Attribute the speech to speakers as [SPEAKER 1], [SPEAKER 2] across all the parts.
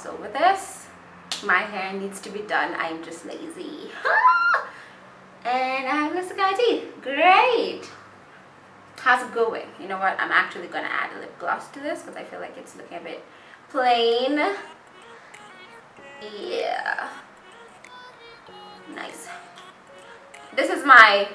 [SPEAKER 1] gloss over this. My hair needs to be done. I'm just lazy. And I have mascara teeth. Great. How's it going? You know what? I'm actually gonna add a lip gloss to this because I feel like it's looking a bit plain. Yeah. Nice. This is my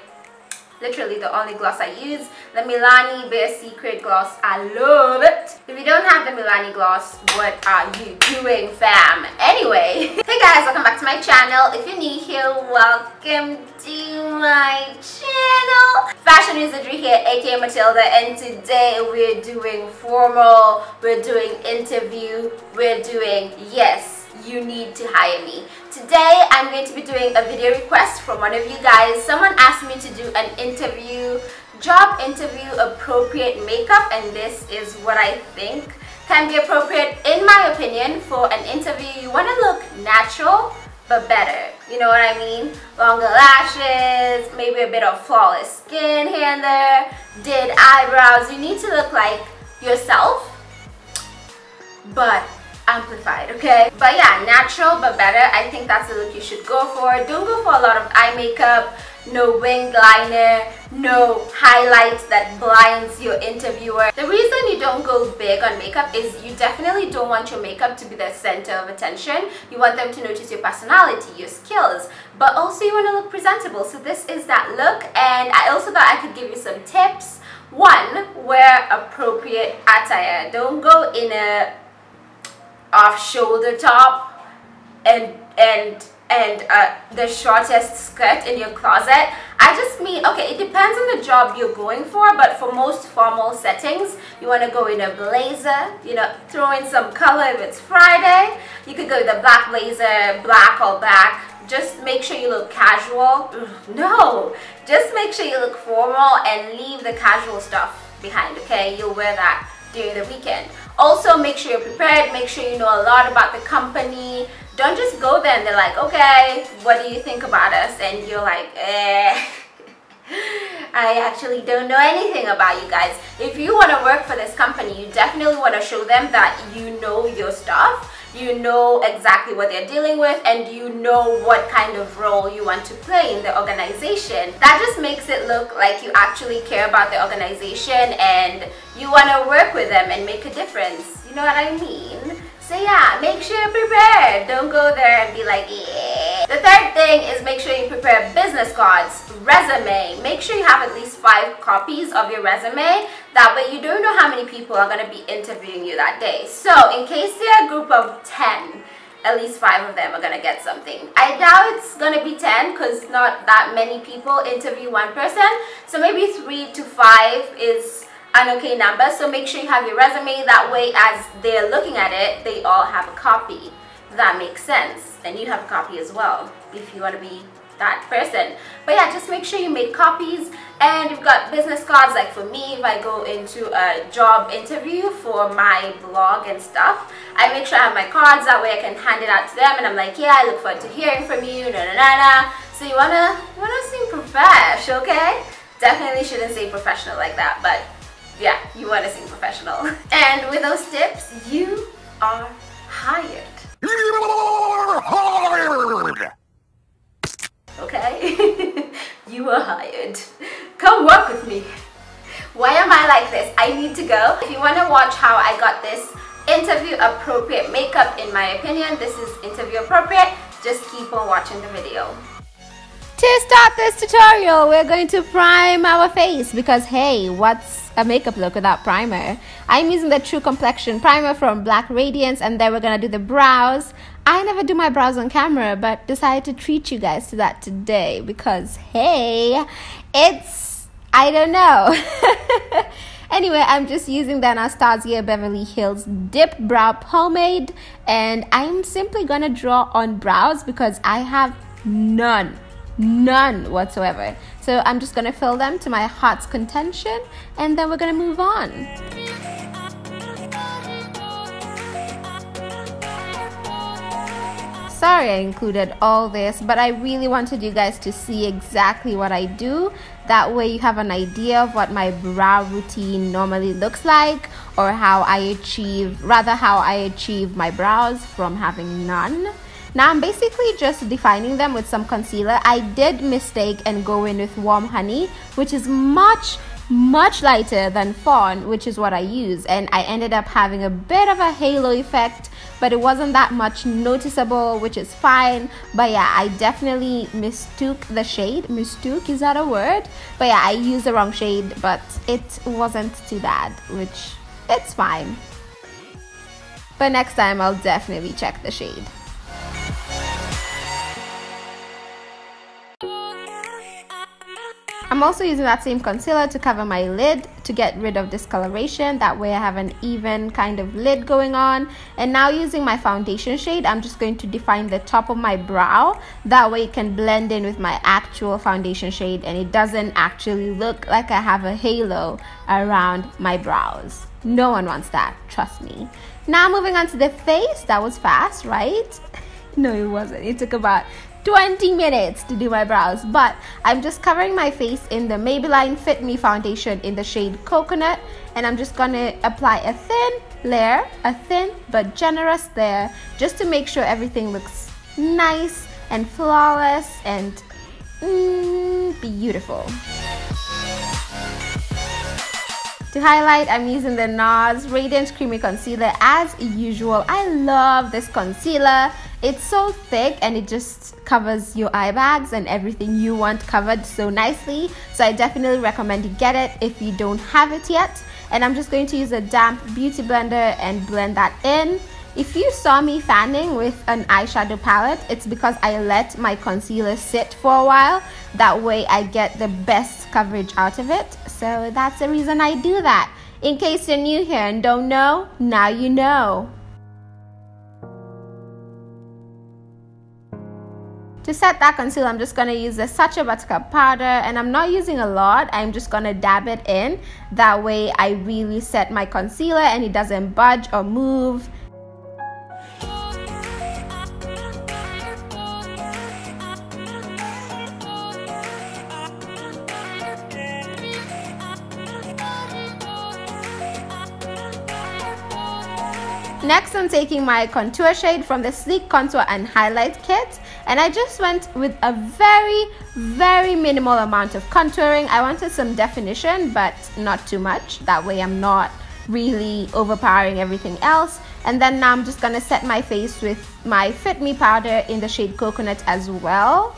[SPEAKER 1] literally the only gloss I use, the Milani Bare Secret gloss. I love it. If you don't have the Milani gloss, what are you doing, fam? Anyway, hey guys, welcome back to my channel. If you're new here, welcome to my channel. Fashion Wizardry here, aka Matilda, and today we're doing formal, we're doing interview, we're doing yes, you need to hire me. Today I'm going to be doing a video request from one of you guys. Someone asked me to do an interview, job interview appropriate makeup, and this is what I think can be appropriate in my opinion for an interview. You want to look natural but better, you know what I mean? Longer lashes, maybe a bit of flawless skin here and there, did eyebrows. You need to look like yourself but amplified, okay? But yeah, natural but better. I think that's the look you should go for. Don't go for a lot of eye makeup, no winged liner, no highlights that blinds your interviewer. The reason you don't go big on makeup is you definitely don't want your makeup to be the center of attention. You want them to notice your personality, your skills, but also you want to look presentable. So this is that look, and I also thought I could give you some tips. One, wear appropriate attire. Don't go in a off-shoulder top and the shortest skirt in your closet. I just mean, okay, it depends on the job you're going for, but for most formal settings, you want to go in a blazer, you know, throw in some color if it's Friday. You could go with a black blazer, black or black. Just make sure you look casual. No, just make sure you look formal and leave the casual stuff behind, okay? You'll wear that during the weekend. Also, make sure you're prepared, make sure you know a lot about the company. Don't just go there and they're like, okay, what do you think about us? And you're like, I actually don't know anything about you guys. If you want to work for this company, you definitely want to show them that you know your stuff, you know exactly what they're dealing with, and you know what kind of role you want to play in the organization. That just makes it look like you actually care about the organization and you want to work with them and make a difference. You know what I mean? So yeah, make sure you're prepared. Don't go there and be like, yeah. The third thing is make sure you prepare business cards, resume. Make sure you have at least 5 copies of your resume. That way you don't know how many people are going to be interviewing you that day. So in case you're a group of 10, at least 5 of them are going to get something. I doubt it's going to be 10 because not that many people interview one person. So maybe 3 to 5 is an okay number. So make sure you have your resume, that way as they're looking at it, they all have a copy. That makes sense. And you have a copy as well if you want to be that person. But yeah, just make sure you make copies. And you've got business cards. Like for me, if I go into a job interview for my blog and stuff, I make sure I have my cards, that way I can hand it out to them and I'm like, yeah, I look forward to hearing from you, So you wanna seem professional, okay? Definitely shouldn't say professional like that, but yeah, you want to seem professional. And with those tips, you are hired. Okay? You are hired. Come work with me. Why am I like this? I need to go. If you want to watch how I got this interview appropriate makeup, in my opinion, this is interview appropriate, just keep on watching the video. To start this tutorial, we're going to prime our face because hey, what's a makeup look without primer? I'm using the True Complexion primer from Black Radiance, and then we're gonna do the brows. I never do my brows on camera, but decided to treat you guys to that today because hey, it's, I don't know. Anyway, I'm just using the Anastasia Beverly Hills Dip Brow Pomade, and I'm simply gonna draw on brows because I have none whatsoever. So I'm just gonna fill them to my heart's contention, and then we're gonna move on. Sorry I included all this, but I really wanted you guys to see exactly what I do. That way you have an idea of what my brow routine normally looks like. or how I achieve my brows from having none. Now I'm basically just defining them with some concealer. I did mistake and go in with Warm Honey, which is much lighter than Fawn, which is what I use, and I ended up having a bit of a halo effect, but it wasn't that much noticeable, which is fine. But yeah, I definitely mistook the shade. Mistook, is that a word? But yeah, I used the wrong shade, but it wasn't too bad, which it's fine. But next time I'll definitely check the shade. I'm also using that same concealer to cover my lid to get rid of discoloration. That way I have an even kind of lid going on. And now using my foundation shade, I'm just going to define the top of my brow. That way it can blend in with my actual foundation shade and it doesn't actually look like I have a halo around my brows. No one wants that, trust me. Now moving on to the face. That was fast, right? No, it wasn't. It took about 20 minutes to do my brows, but I'm just covering my face in the Maybelline Fit Me foundation in the shade Coconut, and I'm just gonna apply a thin layer, a thin but generous layer, just to make sure everything looks nice and flawless and beautiful. To highlight, I'm using the NARS Radiance Creamy Concealer as usual. I love this concealer. It's so thick and it just covers your eye bags and everything you want covered so nicely. So I definitely recommend you get it if you don't have it yet. And I'm just going to use a damp beauty blender and blend that in. If you saw me fanning with an eyeshadow palette, it's because I let my concealer sit for a while. That way I get the best coverage out of it. So that's the reason I do that. In case you're new here and don't know, now you know. To set that concealer, I'm just going to use the Sacha Buttercup powder, and I'm not using a lot. I'm just going to dab it in. That way I really set my concealer and it doesn't budge or move. Next, I'm taking my contour shade from the Sleek Contour and Highlight Kit, and I just went with a very minimal amount of contouring. I wanted some definition, but not too much. That way I'm not really overpowering everything else. And then now I'm just gonna set my face with my Fit Me powder in the shade Coconut as well.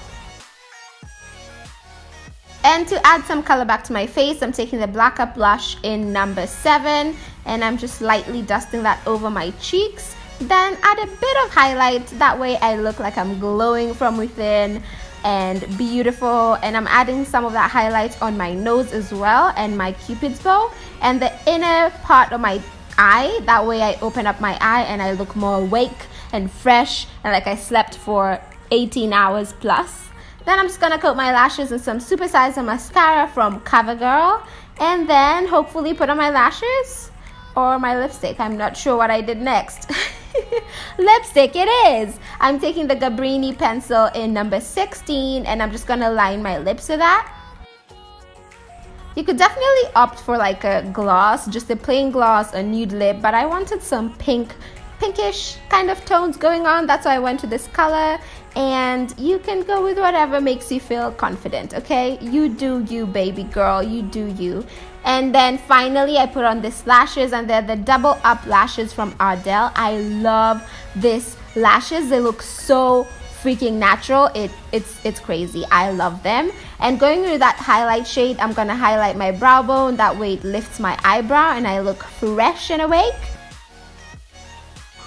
[SPEAKER 1] And to add some color back to my face, I'm taking the Black Up blush in number 7, and I'm just lightly dusting that over my cheeks. Then add a bit of highlight. That way I look like I'm glowing from within and beautiful. And I'm adding some of that highlight on my nose as well, and my Cupid's bow and the inner part of my eye. That way I open up my eye and I look more awake and fresh and like I slept for 18 hours plus. Then I'm just gonna coat my lashes in some supersize mascara from CoverGirl, and then hopefully put on my lashes or my lipstick. I'm not sure what I did next. Lipstick it is. I'm taking the Gabrini pencil in number 16, and I'm just gonna line my lips with that. You could definitely opt for like a gloss, just a plain gloss, a nude lip, but I wanted some pinkish kind of tones going on. That's why I went to this color. And you can go with whatever makes you feel confident, okay? You do you, baby girl, you do you. And then finally I put on these lashes, and they're the Double Up lashes from Ardell. I love these lashes. They look so freaking natural. It's crazy. I love them. And going with that highlight shade, I'm gonna highlight my brow bone. That way it lifts my eyebrow and I look fresh and awake.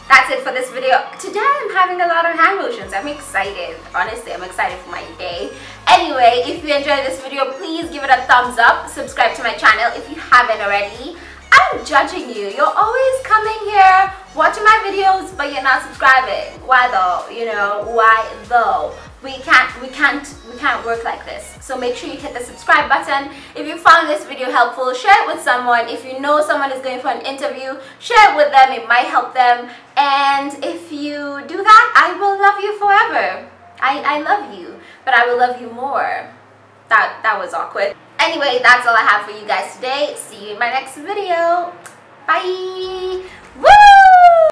[SPEAKER 1] That's it for this video. Today I'm having a lot of hand motions. I'm excited. Honestly, I'm excited for my day. Anyway, if you enjoyed this video, please give it a thumbs up. Subscribe to my channel if you haven't already. I'm judging you. You're always coming here, watching my videos, but you're not subscribing. Why though? You know, why though? We can't work like this. So make sure you hit the subscribe button. If you found this video helpful, share it with someone. If you know someone is going for an interview, share it with them. It might help them. And if you do that, I will love you forever. I love you, but I will love you more. That was awkward. Anyway, that's all I have for you guys today. See you in my next video. Bye.